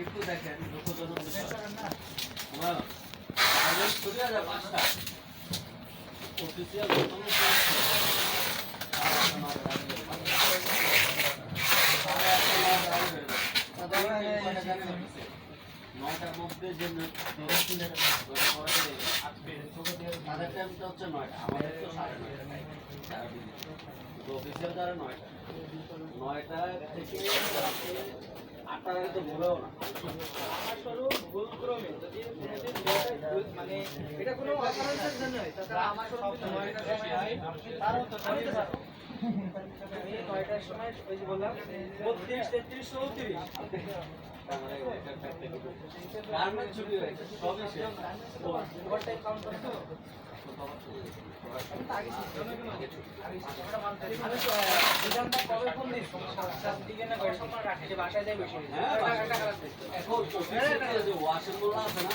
একটু দেখেন দুঃখজনক বিষয় আমরা বাইরে ছুটে যায় 5টা অফিসিয়াল নয়টার মধ্যে যে তাদের টাইমটা হচ্ছে 9টা, আমাদের তো 9:30 অফিসিয়াল তারা 9টা থেকে 8টার আগে তো ভুলেও না। ভুল ক্রমে যদি মানে এটা কোনো অপারেশন জন্য হয় তাহলে আমার সব 9টার সময় হয় তারও তো 9টার সময় ওই যে বললাম 32 33 34 গার্মেন্ট ছুটি হয়েছে সবই শেষ ওভার টাইম কাউন্ট করছো বিধানটা কবে ফোন দিস 7 দিকে না কয় সময় রাখে যে বাসায় যাই বেশি এখন ওয়াশিং আছে না